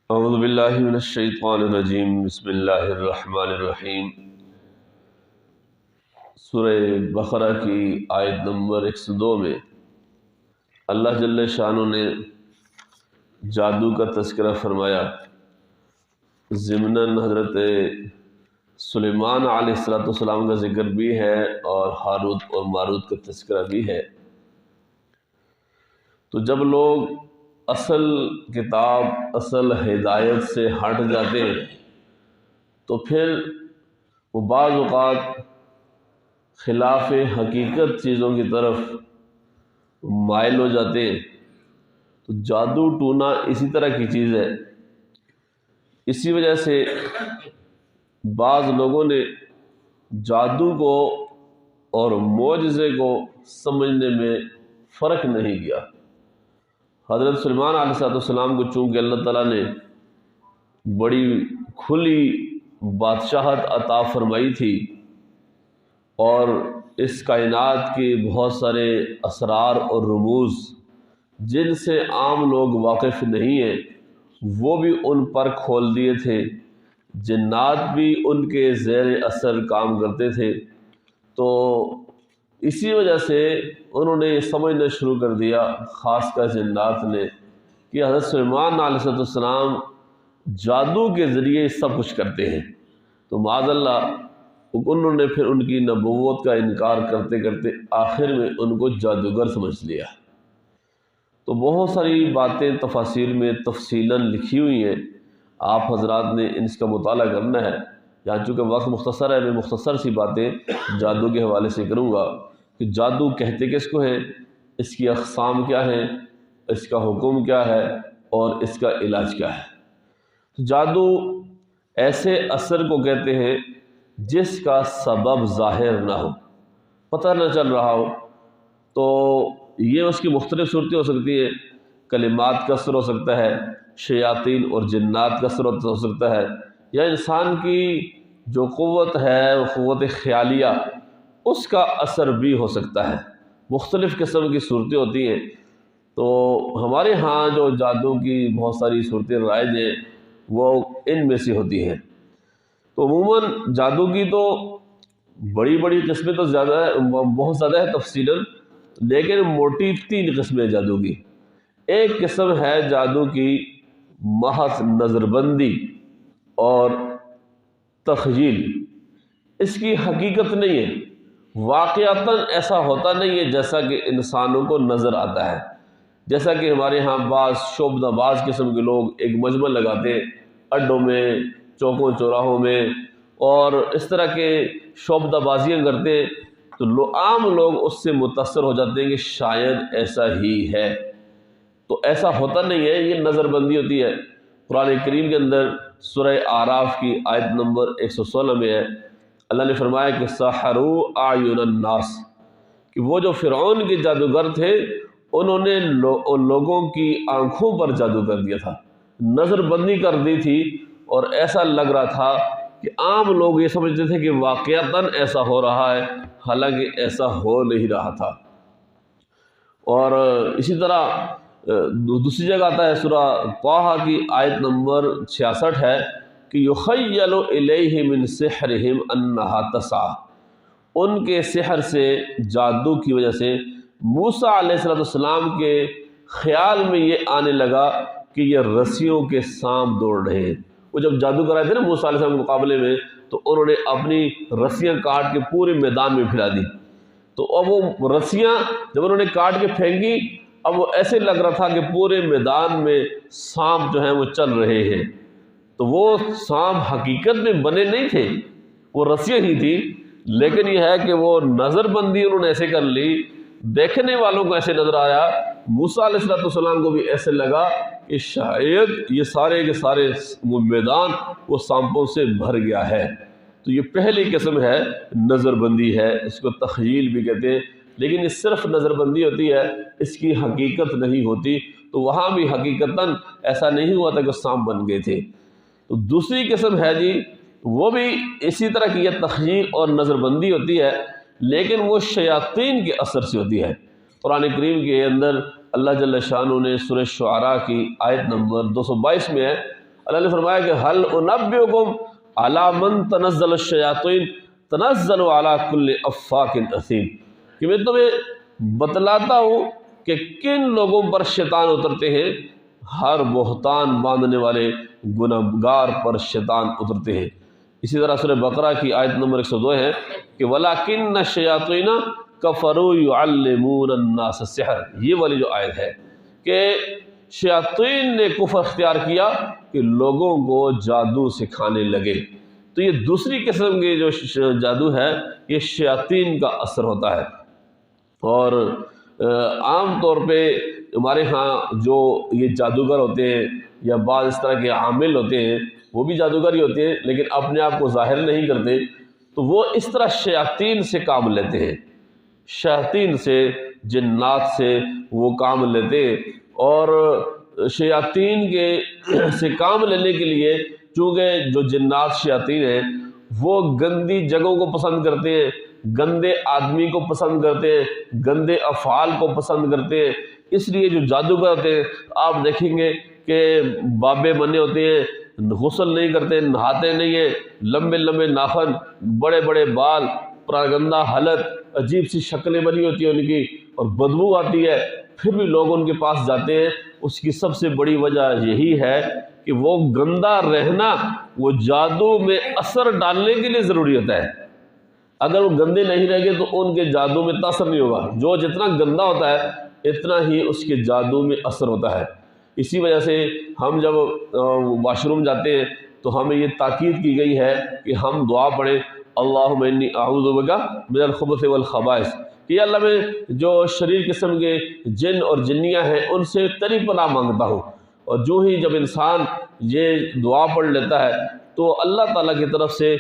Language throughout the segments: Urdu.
اعوذ باللہ من الشیطان الرجیم بسم اللہ الرحمن الرحیم۔ سورہ بقرہ کی آیت نمبر 102 میں اللہ جل شانہ نے جادو کا تذکرہ فرمایا، ضمناً حضرت سلیمان علیہ السلام کا ذکر بھی ہے اور ہاروت اور ماروت کا تذکرہ بھی ہے۔ تو جب لوگ اصل کتاب، اصل ہدایت سے ہٹ جاتے ہیں تو پھر وہ بعض اوقات خلاف حقیقت چیزوں کی طرف مائل ہو جاتے ہیں۔ تو جادو ٹونا اسی طرح کی چیز ہے۔ اسی وجہ سے بعض لوگوں نے جادو کو اور معجزے کو سمجھنے میں فرق نہیں کیا۔ حضرت سلیمان علیہ السلام کو چونکہ اللہ تعالیٰ نے بڑی کھلی بادشاہت عطا فرمائی تھی اور اس کائنات کے بہت سارے اسرار اور رموز جن سے عام لوگ واقف نہیں ہیں وہ بھی ان پر کھول دیے تھے، جنات بھی ان کے زیر اثر کام کرتے تھے۔ تو اسی وجہ سے انہوں نے یہ سمجھنا شروع کر دیا، خاص کر جنات نے، کہ حضرت سلیمان علیہ السلام جادو کے ذریعے سب کچھ کرتے ہیں۔ تو معاذ اللہ انہوں نے پھر ان کی نبوت کا انکار کرتے کرتے آخر میں ان کو جادوگر سمجھ لیا۔ تو بہت ساری باتیں تفاسیر میں تفصیلاً لکھی ہوئی ہیں، آپ حضرات نے اس کا مطالعہ کرنا ہے۔ یہاں چونکہ وقت مختصر ہے، میں مختصر سی باتیں جادو کے حوالے سے کروں گا کہ جادو کہتے کس کو ہیں، اس کی اقسام کیا ہیں، اس کا حکم کیا ہے اور اس کا علاج کیا ہے۔ جادو ایسے اثر کو کہتے ہیں جس کا سبب ظاہر نہ ہو، پتہ نہ چل رہا ہو۔ تو یہ اس کی مختلف صورتیں ہو سکتی ہیں، کلمات کا اثر ہو سکتا ہے، شیاطین اور جنات کا اثر ہو سکتا ہے، یا انسان کی جو قوت ہے وہ قوت خیالیہ، اس کا اثر بھی ہو سکتا ہے۔ مختلف قسم کی صورتیں ہوتی ہیں۔ تو ہمارے ہاں جو جادو کی بہت ساری صورتیں رائج ہیں وہ ان میں سے ہوتی ہیں۔ تو عموماً جادو کی تو بڑی بڑی قسمیں تو زیادہ ہے، بہت زیادہ ہے تفصیلاً، لیکن موٹی 3 قسمیں جادو کی۔ ایک قسم ہے جادو کی محض نظر بندی اور تخیل، اس کی حقیقت نہیں ہے، واقعتاً ایسا ہوتا نہیں ہے جیسا کہ انسانوں کو نظر آتا ہے۔ جیسا کہ ہمارے ہاں بعض شعبدہ باز قسم کے لوگ ایک مجمع لگاتے ہیں اڈوں میں، چوکوں چوراہوں میں، اور اس طرح کے شعبدہ بازیاں کرتے ہیں، تو عام لوگ اس سے متاثر ہو جاتے ہیں کہ شاید ایسا ہی ہے۔ تو ایسا ہوتا نہیں ہے، یہ نظر بندی ہوتی ہے۔ قرآن کریم کے اندر سورہ اعراف کی آیت نمبر 116 میں ہے، اللہ نے فرمایا کہ سحروا اعین الناس، کہ وہ جو فرعون کے جادوگر تھے انہوں نے لوگوں کی آنکھوں پر جادو کر دیا تھا، نظر بندی کر دی تھی، اور ایسا لگ رہا تھا کہ عام لوگ یہ سمجھتے تھے کہ واقعتاً ایسا ہو رہا ہے، حالانکہ ایسا ہو نہیں رہا تھا۔ اور اسی طرح دوسری جگہ آتا ہے سورہ طٰہٰ کی آیت نمبر 66 ہے کہ یخیل الیہ من سحرہم انہا تسعی، ان کے سحر سے، جادو کی وجہ سے موسیٰ علیہ السلام کے خیال میں یہ آنے لگا کہ یہ رسیوں کے سانپ دوڑ رہے ہیں۔ وہ جب جادو کرائے تھے نا موسیٰ علیہ السلام کے مقابلے میں، تو انہوں نے اپنی رسیاں کاٹ کے پورے میدان میں پھیلا دی۔ تو اب وہ رسیاں جب انہوں نے کاٹ کے پھینکی، اب وہ ایسے لگ رہا تھا کہ پورے میدان میں سانپ جو ہیں وہ چل رہے ہیں۔ تو وہ سانپ حقیقت میں بنے نہیں تھے، وہ رسیاں ہی تھی، لیکن یہ ہے کہ وہ نظر بندی انہوں نے ایسے کر لی، دیکھنے والوں کو ایسے نظر آیا، موسیٰ علیہ السلام کو بھی ایسے لگا کہ شاید یہ سارے کے سارے وہ میدان وہ سانپوں سے بھر گیا ہے۔ تو یہ پہلی قسم ہے، نظر بندی ہے، اس کو تخیل بھی کہتے ہیں، لیکن یہ صرف نظر بندی ہوتی ہے، اس کی حقیقت نہیں ہوتی۔ تو وہاں بھی حقیقتاً ایسا نہیں ہوا تھا کہ سانپ بن گئے تھے۔ تو دوسری قسم ہے جی، وہ بھی اسی طرح کی یہ تخیل اور نظر بندی ہوتی ہے، لیکن وہ شیاطین کے اثر سے ہوتی ہے۔ قرآن کریم کے اندر اللہ جل شانہ نے سورہ شعراء کی آیت نمبر 222 میں ہے، اللہ نے فرمایا کہ حل انبئکم علی من تنزل الشیاطین تنزل علی کل افاک اثیم، کہ میں تمہیں بتلاتا ہوں کہ کن لوگوں پر شیطان اترتے ہیں، ہر بہتان باندھنے والے گنہگار پر شیطان اترتے ہیں۔ اسی طرح سورہ بقرہ کی آیت نمبر 102 ہے کہ وَلَٰكِنَّ الشَّيَاطِينَ كَفَرُوا يُعَلِّمُونَ النَّاسَ السِّحْرَ، یہ والی جو آیت ہے کہ شیاطین نے کفر اختیار کیا کہ لوگوں کو جادو سکھانے لگے۔ تو یہ دوسری قسم کی جو جادو ہے یہ شیاطین کا اثر ہوتا ہے، اور عام طور پہ ہمارے ہاں جو یہ جادوگر ہوتے ہیں یا بعض اس طرح کے عامل ہوتے ہیں وہ بھی جادوگر ہی ہوتے ہیں لیکن اپنے آپ کو ظاہر نہیں کرتے، تو وہ اس طرح شیاطین سے کام لیتے ہیں، شیاطین سے، جنات سے وہ کام لیتے ہیں، اور شیاطین کے سے کام لینے کے لیے چونکہ جو جنات شیاطین ہیں وہ گندی جگہوں کو پسند کرتے ہیں، گندے آدمی کو پسند کرتے ہیں، گندے افعال کو پسند کرتے ہیں، اس لیے جو جادوگر ہوتے ہیں آپ دیکھیں گے کہ بابے بنے ہوتے ہیں، غسل نہیں کرتے، نہاتے نہیں ہیں، لمبے لمبے ناخن، بڑے بڑے بال، پراگندہ حالت، عجیب سی شکلیں بنی ہوتی ہیں ان کی، اور بدبو آتی ہے، پھر بھی لوگ ان کے پاس جاتے ہیں۔ اس کی سب سے بڑی وجہ یہی ہے کہ وہ گندا رہنا وہ جادو میں اثر ڈالنے کے لیے ضروری ہوتا ہے۔ اگر وہ گندے نہیں رہ گے تو ان کے جادو میں تاثر نہیں ہوگا، جو جتنا گندا ہوتا ہے اتنا ہی اس کے جادو میں اثر ہوتا ہے۔ اسی وجہ سے ہم جب واش روم جاتے ہیں تو ہمیں یہ تاکید کی گئی ہے کہ ہم دعا پڑھیں اللہم انی اعوذ بک من الخبث والخبائث، کہ اللہ میں جو شریر قسم کے جن اور جنیاں ہیں ان سے تیری پناہ مانگتا ہوں۔ اور جو ہی جب انسان یہ دعا پڑھ لیتا ہے تو اللہ تعالیٰ کی طرف سے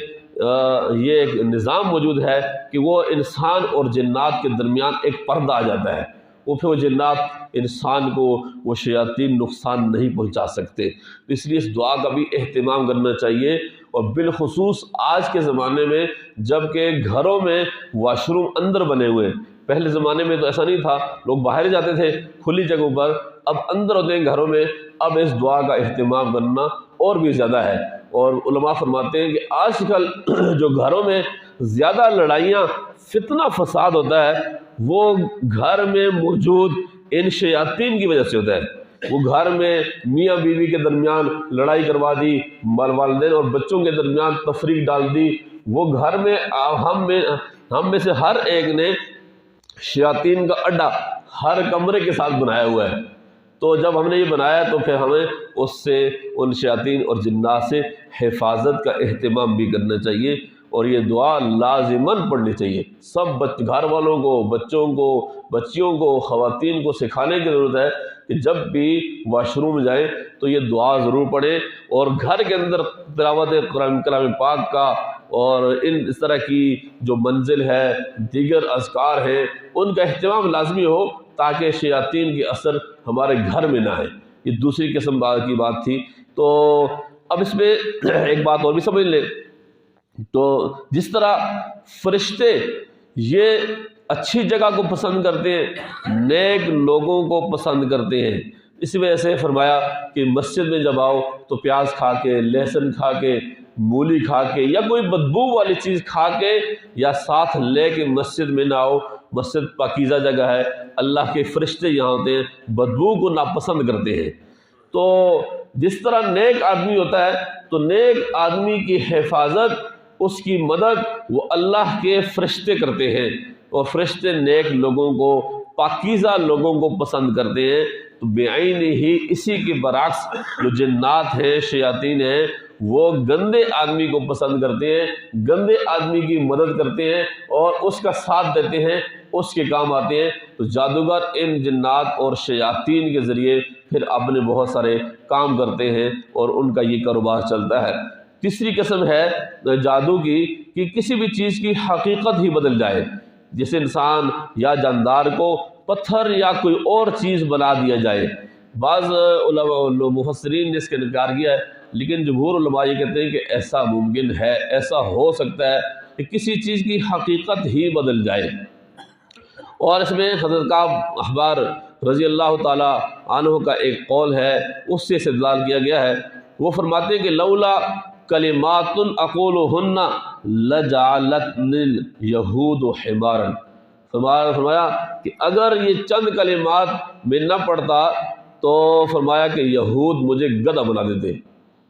یہ ایک نظام موجود ہے کہ وہ انسان اور جنات کے درمیان ایک پردہ آ جاتا ہے، وہ پھر وہ جنات انسان کو، وہ شیاطین نقصان نہیں پہنچا سکتے۔ اس لیے اس دعا کا بھی اہتمام کرنا چاہیے، اور بالخصوص آج کے زمانے میں جب کہ گھروں میں واش روم اندر بنے ہوئے ہیں، پہلے زمانے میں تو ایسا نہیں تھا، لوگ باہر جاتے تھے کھلی جگہوں پر، اب اندر ہوتے ہیں گھروں میں، اب اس دعا کا اہتمام کرنا اور بھی زیادہ ہے۔ اور علماء فرماتے ہیں کہ آج کل جو گھروں میں زیادہ لڑائیاں، فتنہ فساد ہوتا ہے وہ گھر میں موجود ان شیاطین کی وجہ سے ہوتا ہے۔ وہ گھر میں میاں بیوی کے درمیان لڑائی کروا دی، والدین اور بچوں کے درمیان تفریق ڈال دی، وہ گھر میں ہم میں سے ہر ایک نے شیاطین کا اڈا ہر کمرے کے ساتھ بنایا ہوا ہے۔ تو جب ہم نے یہ بنایا تو پھر ہمیں اس سے، ان شیاطین اور جنات سے حفاظت کا اہتمام بھی کرنا چاہیے، اور یہ دعا لازماً پڑھنی چاہیے۔ سب گھر والوں کو، بچوں کو، بچیوں کو، خواتین کو سکھانے کی ضرورت ہے کہ جب بھی واش روم جائیں تو یہ دعا ضرور پڑھیں، اور گھر کے اندر تلاوت کلام پاک کا اور اس طرح کی جو منزل ہے، دیگر اذکار ہیں، ان کا اہتمام لازمی ہو تاکہ شیاطین کی اثر ہمارے گھر میں نہ آئے۔ یہ دوسری قسم کی بات تھی۔ تو اب اس میں ایک بات اور بھی سمجھ لیں، تو جس طرح فرشتے یہ اچھی جگہ کو پسند کرتے ہیں، نیک لوگوں کو پسند کرتے ہیں، اس وجہ سے فرمایا کہ مسجد میں جب آؤ تو پیاز کھا کے، لہسن کھا کے، مولی کھا کے یا کوئی بدبو والی چیز کھا کے یا ساتھ لے کے مسجد میں نہ آؤ۔ مسجد پاکیزہ جگہ ہے، اللہ کے فرشتے یہاں ہوتے ہیں، بدبو کو ناپسند کرتے ہیں۔ تو جس طرح نیک آدمی ہوتا ہے تو نیک آدمی کی حفاظت، اس کی مدد وہ اللہ کے فرشتے کرتے ہیں، اور فرشتے نیک لوگوں کو، پاکیزہ لوگوں کو پسند کرتے ہیں۔ تو بعین ہی اسی کے برعکس جو جنات ہیں، شیاطین ہیں، وہ گندے آدمی کو پسند کرتے ہیں، گندے آدمی کی مدد کرتے ہیں اور اس کا ساتھ دیتے ہیں، اس کے کام آتے ہیں۔ تو جادوگر ان جنات اور شیاطین کے ذریعے پھر اپنے بہت سارے کام کرتے ہیں اور ان کا یہ کاروبار چلتا ہے۔ تیسری قسم ہے جادو کی کہ کسی بھی چیز کی حقیقت ہی بدل جائے، جیسے انسان یا جاندار کو پتھر یا کوئی اور چیز بنا دیا جائے۔ بعض علماء مفسرین نے اس کا انکار کیا ہے، لیکن جمہور علماء یہ کہتے ہیں کہ ایسا ممکن ہے، ایسا ہو سکتا ہے کہ کسی چیز کی حقیقت ہی بدل جائے۔ اور اس میں حضرت کعب احبار رضی اللہ تعالی عنہ کا ایک قول ہے، اس سے استدلال کیا گیا ہے وہ فرماتے ہیں کہ لولا کلمات اقولہن لجعلتنی الیہود حمارا، فرمایا کہ اگر یہ چند کلمات میں نہ پڑھتا تو فرمایا کہ یہود مجھے گدھا بنا دیتے۔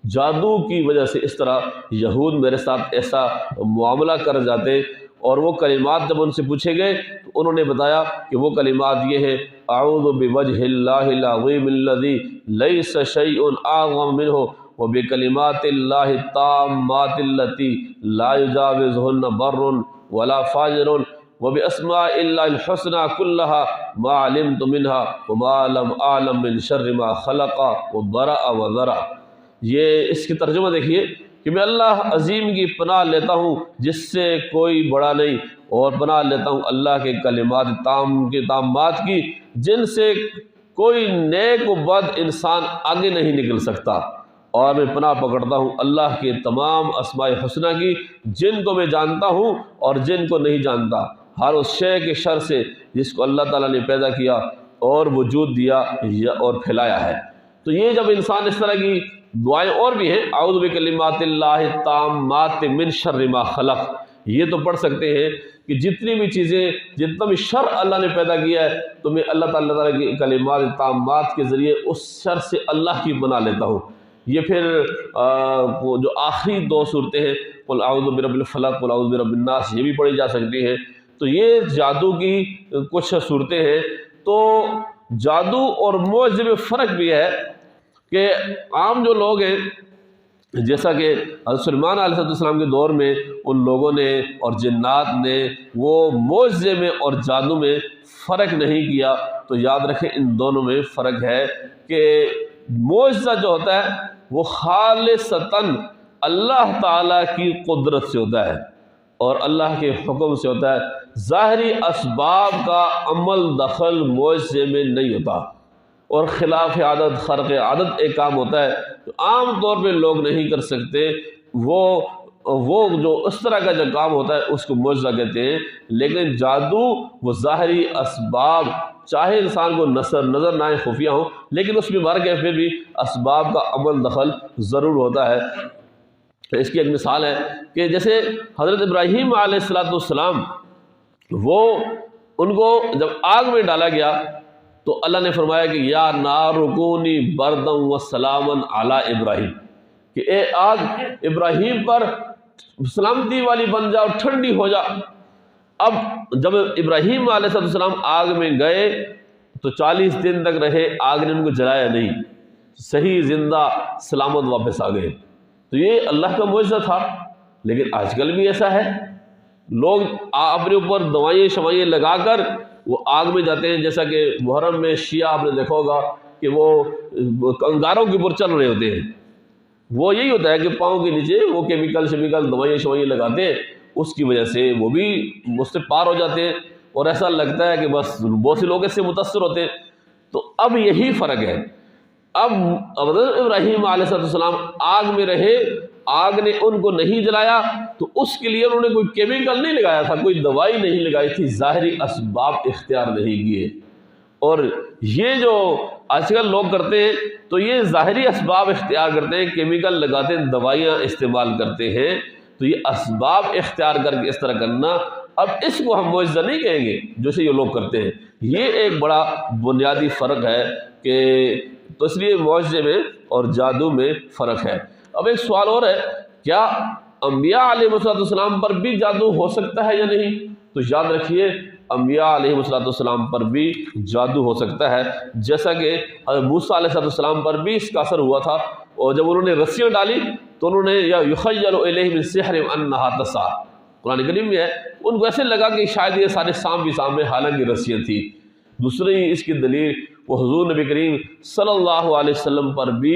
جادو کی وجہ سے اس طرح یہود میرے ساتھ ایسا معاملہ کر جاتے، اور وہ کلمات جب ان سے پوچھے گئے تو انہوں نے بتایا کہ وہ کلمات یہ ہیں: اعوذ بوجہ اللہ العظیم الذی لیس شیء اعظم منہ وبکلمات اللہ التامات التی لا یجاوزہن بر ولا فاجر وباسماء اللہ الحسنى كلها ما علمت منها وما لم اعلم من شر ما خلق وبرأ وذرأ۔ یہ اس کی ترجمہ دیکھیے کہ میں اللہ عظیم کی پناہ لیتا ہوں جس سے کوئی بڑا نہیں، اور پناہ لیتا ہوں اللہ کے کلمات تامات کی جن سے کوئی نیک و بد انسان آگے نہیں نکل سکتا، اور میں پناہ پکڑتا ہوں اللہ کے تمام اسماء حسنہ کی جن کو میں جانتا ہوں اور جن کو نہیں جانتا، ہر اس شے کے شر سے جس کو اللہ تعالیٰ نے پیدا کیا اور وجود دیا اور پھیلایا ہے۔ تو یہ جب انسان اس طرح کی دعائیں اور بھی ہیں، اعوذ بکلمات اللہ التامات من شر ما خلق، یہ تو پڑھ سکتے ہیں کہ جتنی بھی چیزیں، جتنا بھی شر اللہ نے پیدا کیا ہے تو میں اللہ تعالیٰ کی کلمات تامات کے ذریعے اس شر سے اللہ کی پناہ لیتا ہوں۔ یہ پھر وہ جو آخری دو صورتیں ہیں، قل اعوذ برب الفلق قل اعوذ برب الناس، یہ بھی پڑھی جا سکتی ہیں۔ تو یہ جادو کی کچھ صورتیں ہیں۔ تو جادو اور معجزے میں فرق بھی ہے کہ عام جو لوگ ہیں، جیسا کہ حضرت سلیمان علیہ السلام کے دور میں ان لوگوں نے اور جنات نے وہ معجزے میں اور جادو میں فرق نہیں کیا، تو یاد رکھیں ان دونوں میں فرق ہے کہ معجزہ جو ہوتا ہے وہ خالصتاً اللہ تعالیٰ کی قدرت سے ہوتا ہے اور اللہ کے حکم سے ہوتا ہے، ظاہری اسباب کا عمل دخل معجزے میں نہیں ہوتا، اور خلاف عادت خرق عادت ایک کام ہوتا ہے جو عام طور پہ لوگ نہیں کر سکتے، وہ جو اس طرح کا جو کام ہوتا ہے اس کو معجزہ کہتے ہیں۔ لیکن جادو وہ ظاہری اسباب، چاہے انسان کو نظر نہ آئے، خفیہ ہوں، لیکن اس میں مرگ ہے، پھر بھی اسباب کا عمل دخل ضرور ہوتا ہے۔ اس کی ایک مثال ہے کہ جیسے حضرت ابراہیم علیہ السلام، وہ ان کو جب آگ میں ڈالا گیا تو اللہ نے فرمایا کہ یا نار کونی بردا وسلاما علی ابراہیم، کہ اے آگ ابراہیم پر سلامتی والی بن جا اور ٹھنڈی ہو جا۔ اب جب ابراہیم علیہ السلام آگ میں گئے تو 40 دن تک رہے، آگ نے ان کو جلایا نہیں، صحیح زندہ سلامت واپس آ گئے۔ تو یہ اللہ کا معجزہ تھا۔ لیکن آج کل بھی ایسا ہے، لوگ اپنے اوپر دوائیں شوائیں لگا کر وہ آگ میں جاتے ہیں، جیسا کہ محرم میں شیعہ آپ نے دیکھا ہوگا کہ وہ انگاروں کے اوپر چل رہے ہوتے ہیں، وہ یہی ہوتا ہے کہ پاؤں کے نیچے وہ کیمیکل دوائیں شوائیں لگاتے ہیں، اس کی وجہ سے وہ بھی اس سے پار ہو جاتے ہیں، اور ایسا لگتا ہے کہ بس بہت سے لوگ اس سے متاثر ہوتے ہیں۔ تو اب یہی فرق ہے، اب حضرت ابراہیم علیہ السلام آگ میں رہے، آگ نے ان کو نہیں جلایا، تو اس کے لیے انہوں نے کوئی کیمیکل نہیں لگایا تھا، کوئی دوائی نہیں لگائی تھی، ظاہری اسباب اختیار نہیں کیے۔ اور یہ جو آج کل لوگ کرتے ہیں تو یہ ظاہری اسباب اختیار کرتے ہیں، کیمیکل لگاتے ہیں، دوائیاں استعمال کرتے ہیں، تو یہ اسباب اختیار کر کے اس طرح کرنا، اب اس کو ہم معجزہ نہیں کہیں گے جیسے یہ لوگ کرتے ہیں۔ یہ ایک بڑا بنیادی فرق ہے کہ تو اس لیے معجزے میں اور جادو میں فرق ہے۔ اب ایک سوال اور ہے، کیا انبیاء علیہ السلام پر بھی جادو ہو سکتا ہے یا نہیں؟ تو یاد رکھیے انبیاء علیہ السلام پر بھی جادو ہو سکتا ہے، جیسا کہ حضرت موسیٰ علیہ السلام پر بھی اس کا اثر ہوا تھا، اور جب انہوں نے رسیاں ڈالی تو انہوں نے یا یخیل الیہ من سحر انہا تسعی، قرآن کریم میں ہے، ان کو ایسے لگا کہ شاید یہ سارے سام میں، حالانکہ رسیاں تھیں۔ دوسری اس کی دلیل وہ حضور نبی کریم صلی اللہ علیہ وسلم پر بھی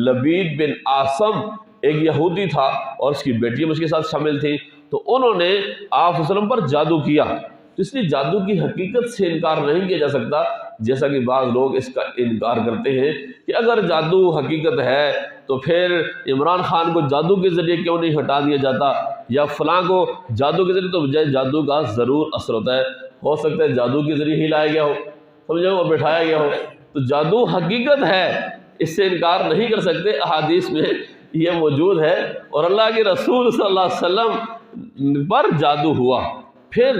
لبید بن عاصم ایک یہودی تھا اور اس کی بیٹیاں اس کے ساتھ شامل تھیں، تو انہوں نے آپ صلی اللہ علیہ وسلم پر جادو کیا۔ تو اس لیے جادو کی حقیقت سے انکار نہیں کیا جا سکتا، جیسا کہ بعض لوگ اس کا انکار کرتے ہیں کہ اگر جادو حقیقت ہے تو پھر عمران خان کو جادو کے ذریعے کیوں نہیں ہٹا دیا جاتا، یا فلاں کو جادو کے ذریعے، تو بجائے جادو کا ضرور اثر ہوتا ہے، ہو سکتا ہے جادو کے ذریعے ہی لایا گیا ہو، سمجھو، اور بٹھایا گیا ہو۔ تو جادو حقیقت ہے، اس سے انکار نہیں کر سکتے، احادیث میں یہ موجود ہے۔ اور اللہ کے رسول صلی اللہ علیہ وسلم پر جادو ہوا، پھر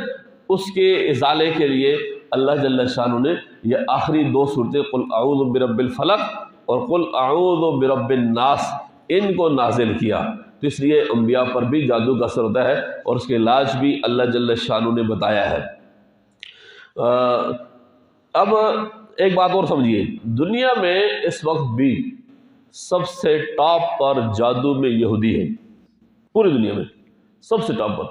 اس کے ازالے کے لیے اللہ جل شانہ نے یہ آخری دو صورتیں قل اعوذ برب الفلق اور قل اعوذ برب الناس ان کو نازل کیا۔ تو اس لیے انبیاء پر بھی جادو کا اثر ہوتا ہے اور اس کے علاج بھی اللہ جل شانہ نے بتایا ہے۔ اب ایک بات اور سمجھیے، دنیا میں اس وقت بھی سب سے ٹاپ پر جادو میں یہودی ہے، پوری دنیا میں سب سے ٹاپ پر،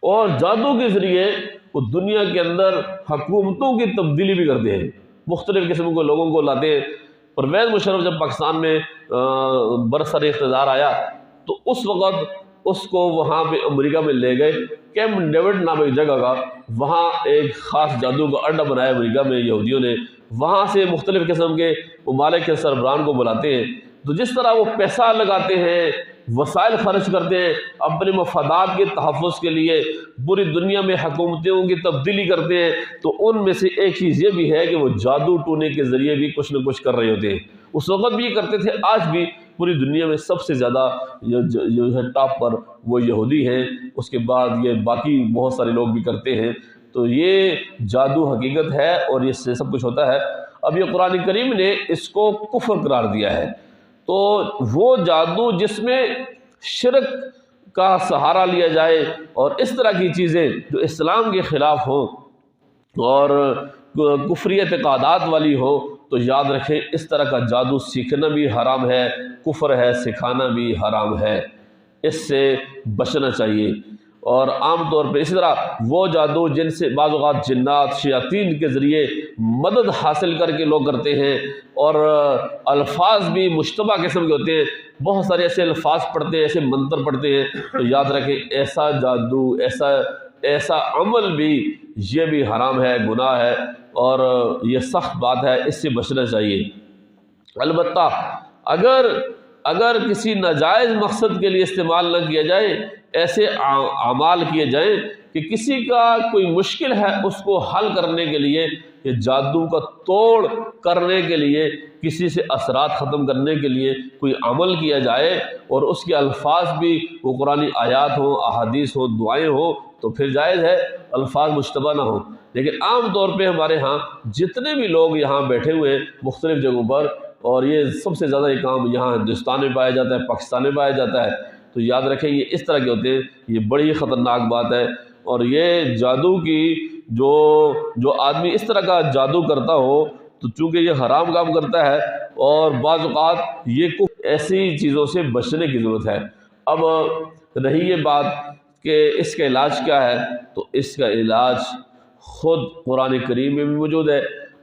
اور جادو کے ذریعے وہ دنیا کے اندر حکومتوں کی تبدیلی بھی کرتے ہیں، مختلف قسم کے لوگوں کو لاتے ہیں۔ پرویز مشرف جب پاکستان میں برسر اقتدار آیا تو اس وقت اس کو وہاں پہ امریکہ میں لے گئے، کیمپ ڈیوڈ نام ایک جگہ کا، وہاں ایک خاص جادو کا اڈا بنایا امریکہ میں یہودیوں نے، وہاں سے مختلف قسم کے ممالک کے سربراہان کو بلاتے ہیں۔ تو جس طرح وہ پیسہ لگاتے ہیں، وسائل خرچ کرتے ہیں اپنے مفادات کے تحفظ کے لیے، پوری دنیا میں حکومتوں کی تبدیلی کرتے ہیں، تو ان میں سے ایک چیز یہ بھی ہے کہ وہ جادو ٹونے کے ذریعے بھی کچھ نہ کچھ کر رہے ہوتے ہیں۔ اس وقت بھی یہ کرتے تھے، آج بھی پوری دنیا میں سب سے زیادہ جو ہے ٹاپ پر وہ یہودی ہیں، اس کے بعد یہ باقی بہت سارے لوگ بھی کرتے ہیں۔ تو یہ جادو حقیقت ہے اور اس سے سب کچھ ہوتا ہے۔ اب یہ قرآن کریم نے اس کو کفر قرار دیا ہے، تو وہ جادو جس میں شرک کا سہارا لیا جائے اور اس طرح کی چیزیں جو اسلام کے خلاف ہوں اور کفری اعتقادات والی ہو، تو یاد رکھیں اس طرح کا جادو سیکھنا بھی حرام ہے، کفر ہے، سکھانا بھی حرام ہے، اس سے بچنا چاہیے۔ اور عام طور پہ اسی طرح وہ جادو جن سے بعض اوقات جنات شیاطین کے ذریعے مدد حاصل کر کے لوگ کرتے ہیں، اور الفاظ بھی مشتبہ قسم کے ہوتے ہیں، بہت سارے ایسے الفاظ پڑھتے ہیں، ایسے منتر پڑھتے ہیں، تو یاد رکھیں ایسا جادو، ایسا عمل بھی یہ بھی حرام ہے، گناہ ہے، اور یہ سخت بات ہے، اس سے بچنا چاہیے۔ البتہ اگر کسی ناجائز مقصد کے لیے استعمال نہ کیا جائے، ایسے اعمال کیے جائیں کہ کسی کا کوئی مشکل ہے اس کو حل کرنے کے لیے، یہ جادو کا توڑ کرنے کے لیے، کسی سے اثرات ختم کرنے کے لیے کوئی عمل کیا جائے اور اس کے الفاظ بھی وہ قرآنی آیات ہوں، احادیث ہوں، دعائیں ہوں، تو پھر جائز ہے، الفاظ مشتبہ نہ ہوں۔ لیکن عام طور پہ ہمارے ہاں جتنے بھی لوگ یہاں بیٹھے ہوئے ہیں مختلف جگہوں پر، اور یہ سب سے زیادہ یہ کام یہاں ہندوستان میں پایا جاتا ہے، پاکستان میں پایا جاتا ہے، تو یاد رکھیں یہ اس طرح کے ہوتے ہیں، یہ بڑی خطرناک بات ہے۔ اور یہ جادو کی جو آدمی اس طرح کا جادو کرتا ہو تو چونکہ یہ حرام کام کرتا ہے، اور بعض اوقات یہ ایسی چیزوں سے بچنے کی ضرورت ہے۔ اب رہی یہ بات کہ اس کا علاج کیا ہے، تو اس کا علاج خود قرآن کریم میں بھی موجود ہے۔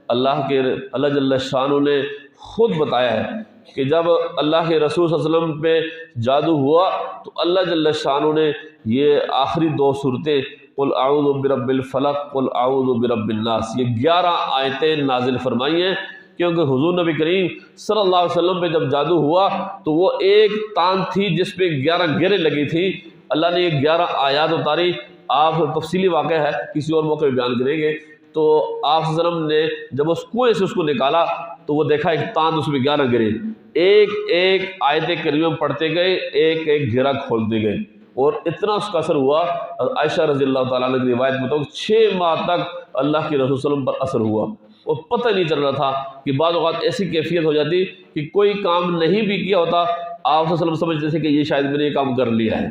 اللہ جل شانہ نے خود بتایا ہے کہ جب اللہ کے رسول صلی اللہ علیہ وسلم پہ جادو ہوا تو اللہ جل شانہ نے یہ آخری دو صورتیں قل اعوذ برب الفلق قل اعوذ برب الناس، یہ 11 آیتیں نازل فرمائی ہیں، کیونکہ حضور نبی کریم صلی اللہ علیہ وسلم پہ جب جادو ہوا تو وہ ایک تان تھی جس پہ 11 گریں لگی تھی، اللہ نے یہ 11 آیات اتاری۔ آپ تفصیلی واقعہ ہے، کسی اور موقع پہ بیان کریں گے۔ تو آپ صلی اللہ علیہ وسلم نے جب اس کنویں سے اس کو نکالا تو وہ دیکھا ایک تاند، اس میں 11 گرے، ایک ایک آیت کریمہ پڑھتے گئے، ایک ایک گھیرا کھولتے گئے، اور اتنا اس کا اثر ہوا۔ عائشہ رضی اللہ تعالیٰ عنہ کی روایت مطابق 6 ماہ تک اللہ کے رسول صلی اللہ علیہ وسلم پر اثر ہوا، اور پتہ نہیں چل رہا تھا کہ بعض اوقات ایسی کیفیت ہو جاتی کہ کوئی کام نہیں بھی کیا ہوتا، آپ صلی اللہ علیہ وسلم سمجھتے تھے کہ یہ شاید میں نے یہ کام کر لیا ہے۔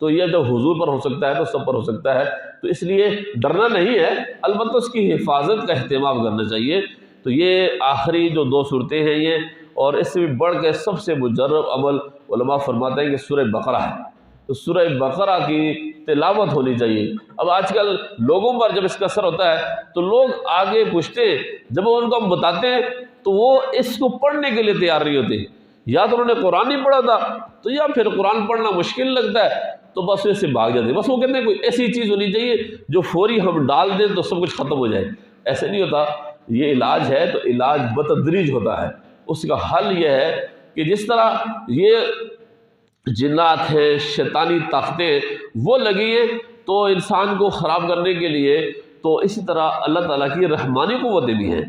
تو یہ جب حضور پر ہو سکتا ہے تو سب پر ہو سکتا ہے، تو اس لیے ڈرنا نہیں ہے، البتہ اس کی حفاظت کا اہتمام کرنا چاہیے۔ تو یہ آخری جو 2 صورتیں ہیں یہ، اور اس سے بھی بڑھ کے سب سے مجرب عمل علماء فرماتے ہیں کہ سورہ بقرہ ہے، تو سورہ بقرہ کی تلاوت ہونی چاہیے۔ اب آج کل لوگوں پر جب اس کا اثر ہوتا ہے تو لوگ آگے پوچھتے ہیں، جب وہ ان کو ہم بتاتے ہیں تو وہ اس کو پڑھنے کے لیے تیار نہیں ہوتے، یا تو انہوں نے قرآن نہیں پڑھا تھا تو یا پھر قرآن پڑھنا مشکل لگتا ہے تو بس اس سے بھاگ جاتے ہیں۔ بس وہ کہتے ہیں کوئی ایسی چیز ہونی چاہیے جو فوری ہم ڈال دیں تو سب کچھ ختم ہو جائے، ایسے نہیں ہوتا۔ یہ علاج ہے تو علاج بتدریج ہوتا ہے، اس کا حل یہ ہے کہ جس طرح یہ جنات ہیں، شیطانی طاقتیں وہ لگی ہیں تو انسان کو خراب کرنے کے لیے، تو اسی طرح اللہ تعالیٰ کی رحمانی قوتیں بھی ہیں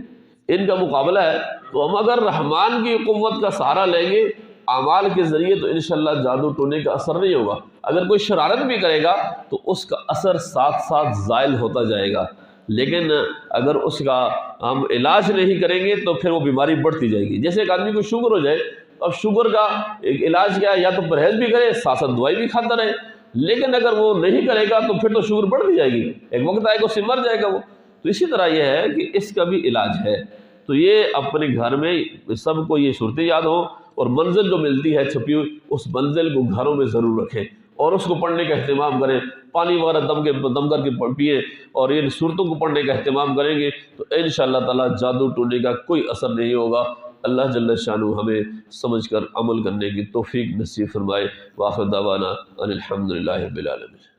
ان کا مقابلہ ہے، تو ہم اگر رحمان کی قوت کا سہارا لیں گے اعمال کے ذریعے تو انشاءاللہ جادو ٹونے کا اثر نہیں ہوگا۔ اگر کوئی شرارت بھی کرے گا تو اس کا اثر ساتھ ساتھ زائل ہوتا جائے گا، لیکن اگر اس کا ہم علاج نہیں کریں گے تو پھر وہ بیماری بڑھتی جائے گی۔ جیسے ایک آدمی کو شوگر ہو جائے، اب شوگر کا ایک علاج کیا ہے، یا تو پرہیز بھی کرے ساتھ ساتھ دوائی بھی کھاتا رہے، لیکن اگر وہ نہیں کرے گا تو پھر تو شوگر بڑھتی جائے گی، ایک وقت آئے گا اس سے مر جائے گا وہ۔ تو اسی طرح یہ ہے کہ اس کا بھی علاج ہے۔ تو یہ اپنے گھر میں سب کو یہ صورتیں یاد ہو، اور منزل جو ملتی ہے چھپی ہوئی، اس منزل کو گھروں میں ضرور رکھیں اور اس کو پڑھنے کا اہتمام کریں، پانی وغیرہ دم کر کے پئیں، اور ان صورتوں کو پڑھنے کا اہتمام کریں گے تو انشاءاللہ تعالیٰ جادو ٹونے کا کوئی اثر نہیں ہوگا۔ اللہ جل شانہ ہمیں سمجھ کر عمل کرنے کی توفیق نصیب فرمائے۔ وآخر دعوانا ان الحمدللہ رب العالمین۔